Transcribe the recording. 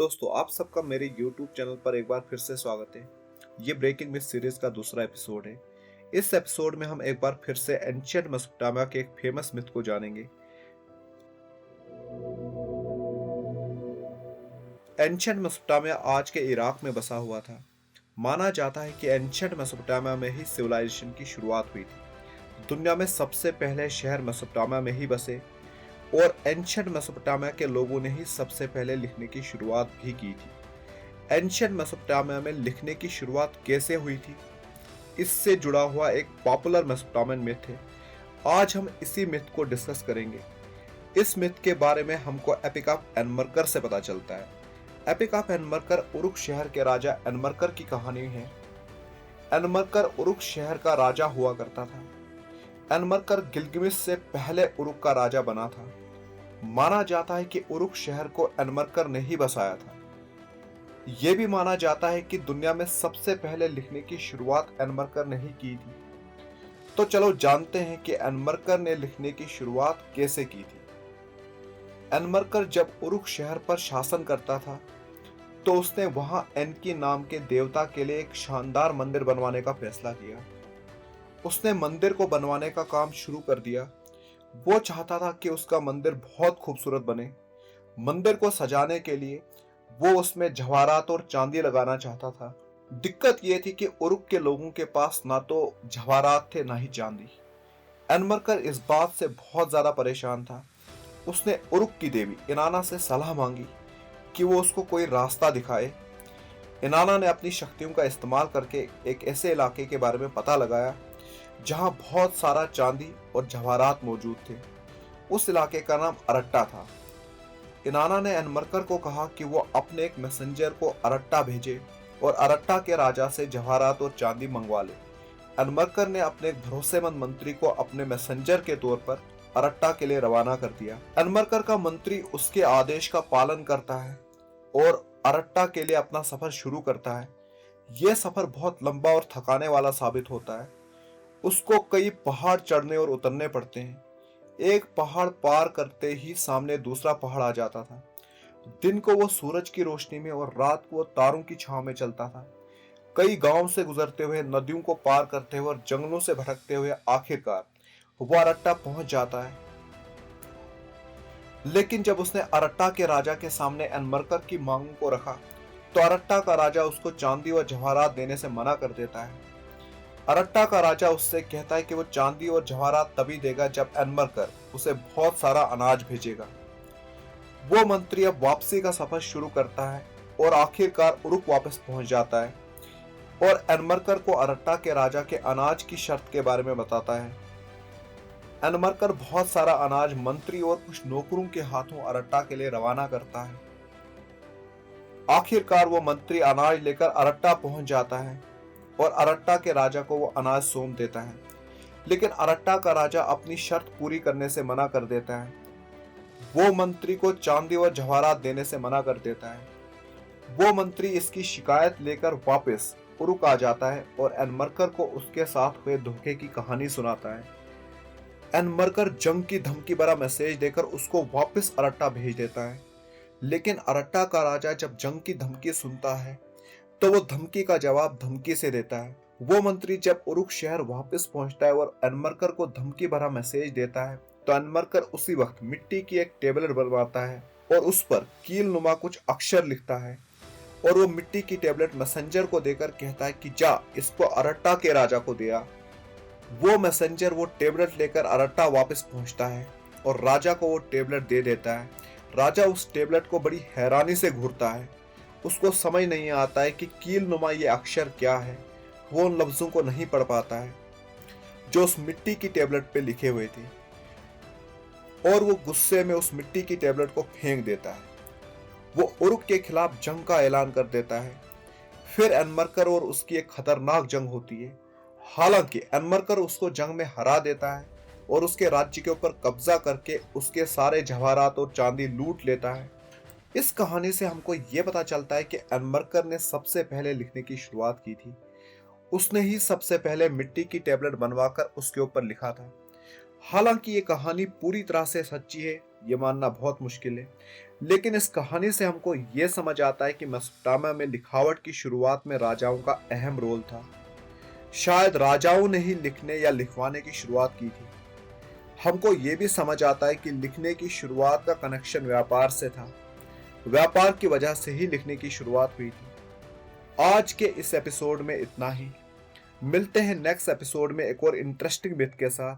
दोस्तों, आप सबका मेरे YouTube चैनल पर एक बार फिर से स्वागत है। ये ब्रेकिंग मिथ सीरीज का दूसरा एपिसोड है। इस एपिसोड में हम एक बार फिर से एंशिएंट मेसोपोटामिया के एक फेमस मिथ को जानेंगे। एंशिएंट मेसोपोटामिया आज के इराक में बसा हुआ था। माना जाता है कि एंशिएंट मेसोपोटामिया में ही सिविलाइजेशन की शुरुआत हुई थी। दुनिया में सबसे पहले शहर मेसोपोटामिया में ही बसे और एंशिएंट मेसोपोटामिया के लोगों ने ही सबसे पहले लिखने की शुरुआत भी की थी। एंशिएंट मेसोपोटामिया में लिखने की शुरुआत कैसे हुई थी, इससे जुड़ा हुआ एक पॉपुलर मेसोपोटामियन मिथ है। आज हम इसी मिथ को डिस्कस करेंगे। इस मिथ के बारे में हमको एपिक ऑफ एनमरकर से पता चलता है। एपिक ऑफ एनमरकर उरुक शहर के राजा एनमरकर की कहानी है। एनमरकर उरुक शहर का राजा हुआ करता था। एनमरकर गिलगिमिश से पहले उरुक का राजा बना था। माना जाता है कि उरुक शहर को एनमरकर ने ही बसाया था। यह भी माना जाता है कि दुनिया में सबसे पहले लिखने की शुरुआत एनमरकर ने ही की थी। तो चलो जानते हैं कि एनमरकर ने लिखने की शुरुआत कैसे की थी। एनमरकर जब उरुक शहर पर शासन करता था तो उसने वहां एनकी नाम के देवता के लिए एक शानदार मंदिर बनवाने का फैसला किया। उसने मंदिर को बनवाने का काम शुरू कर दिया। वो चाहता था कि उसका मंदिर बहुत खूबसूरत बने। मंदिर को सजाने के लिए वो उसमें जवाहरात और चांदी लगाना चाहता था। दिक्कत यह थी कि उरुक के लोगों के पास ना तो जवाहरात थे ना ही चांदी। एनमरकर इस बात से बहुत ज्यादा परेशान था। उसने उरुक की देवी इनाना से सलाह मांगी कि वो उसको कोई रास्ता दिखाए। इनाना ने अपनी शक्तियों का इस्तेमाल करके एक ऐसे इलाके के बारे में पता लगाया जहां बहुत सारा चांदी और जवाहरात मौजूद थे। उस इलाके का नाम अरट्टा था। इनाना ने एनमरकर को कहा कि वो अपने एक मैसेंजर को अरट्टा भेजे और अरट्टा के राजा से जवाहरात और चांदी मंगवा ले। एनमरकर ने अपने एक भरोसेमंद मंत्री को अपने मैसेंजर के तौर पर अरट्टा के लिए रवाना कर दिया। एनमरकर का मंत्री उसके आदेश का पालन करता है और अरट्टा के लिए अपना सफर शुरू करता है। यह सफर बहुत लंबा और थकाने वाला साबित होता है। उसको कई पहाड़ चढ़ने और उतरने पड़ते हैं। एक पहाड़ पार करते ही सामने दूसरा पहाड़ आ जाता था। दिन को वो सूरज की रोशनी में और रात को वो तारों की छांव में चलता था। कई गांव से गुजरते हुए, नदियों को पार करते हुए और जंगलों से भटकते हुए आखिरकार वो अरट्टा पहुंच जाता है। लेकिन जब उसने अरट्टा के राजा के सामने एनमरकर की मांगों को रखा तो अरट्टा का राजा उसको चांदी और जवाहरात देने से मना कर देता है। अरट्टा का राजा उससे कहता है कि वो चांदी और जवाहरात तभी देगा जब एनमरकर उसे बहुत सारा अनाज भेजेगा। वो मंत्री अब वापसी का सफर शुरू करता है और आखिरकार उरुक वापस पहुंच जाता है और एनमरकर को अरट्टा के राजा के अनाज की शर्त के बारे में बताता है। एनमरकर बहुत सारा अनाज मंत्री और कुछ नौकरों के हाथों अरट्टा के लिए रवाना करता है। आखिरकार वो मंत्री अनाज लेकर अरट्टा पहुंच जाता है और अरट्टा के राजा को वो अनाज सौंप देता है। लेकिन अरट्टा का राजा अपनी शर्त पूरी करने से मना कर देता है। वो मंत्री को चांदी और जवाहरात देने से मना कर देता है। वो मंत्री इसकी शिकायत लेकर वापस उरुक आ जाता है और एनमरकर को उसके साथ हुए धोखे की कहानी सुनाता है। एनमरकर जंग की धमकी भरा मैसेज देकर उसको वापस अरट्टा भेज देता है। लेकिन अरट्टा का राजा जब जंग की धमकी सुनता है तो वो धमकी का जवाब धमकी से देता है। वो मंत्री जब उरुक शहर वापस पहुंचता है और एनमरकर को धमकी भरा मैसेज देता है तो एनमरकर उसी वक्त मिट्टी की एक टेबलेट बनवाता है और उस पर कील नुमा कुछ अक्षर लिखता है और वो मिट्टी की टेबलेट मैसेंजर को देकर कहता है कि जा इसको अरट्टा के राजा को दिया। वो मैसेंजर वो टेबलेट लेकर अरट्टा वापस पहुंचता है और राजा को वो टेबलेट दे देता है। राजा उस टेबलेट को बड़ी हैरानी से घूरता है। उसको समझ नहीं आता है कि कील नुमा ये अक्षर क्या है। वो उन लफ्जों को नहीं पढ़ पाता है जो उस मिट्टी की टेबलेट पे लिखे हुए थे और वो गुस्से में उस मिट्टी की टेबलेट को फेंक देता है। वो उरुक के खिलाफ जंग का ऐलान कर देता है। फिर एनमरकर और उसकी एक खतरनाक जंग होती है। हालांकि एनमरकर उसको जंग में हरा देता है और उसके राज्य के ऊपर कब्जा करके उसके सारे जवाहरात और चांदी लूट लेता है। इस कहानी से हमको ये पता चलता है कि एनमरकर ने सबसे पहले लिखने की शुरुआत की थी। उसने ही सबसे पहले मिट्टी की टेबलेट बनवाकर उसके ऊपर लिखा था। हालांकि ये कहानी पूरी तरह से सच्ची है ये मानना बहुत मुश्किल है, लेकिन इस कहानी से हमको ये समझ आता है कि मेसोपोटामिया में लिखावट की शुरुआत में राजाओं का अहम रोल था। शायद राजाओं ने ही लिखने या लिखवाने की शुरुआत की थी। हमको ये भी समझ आता है कि लिखने की शुरुआत का कनेक्शन व्यापार से था। व्यापार की वजह से ही लिखने की शुरुआत हुई थी। आज के इस एपिसोड में इतना ही। मिलते हैं नेक्स्ट एपिसोड में एक और इंटरेस्टिंग बिट के साथ।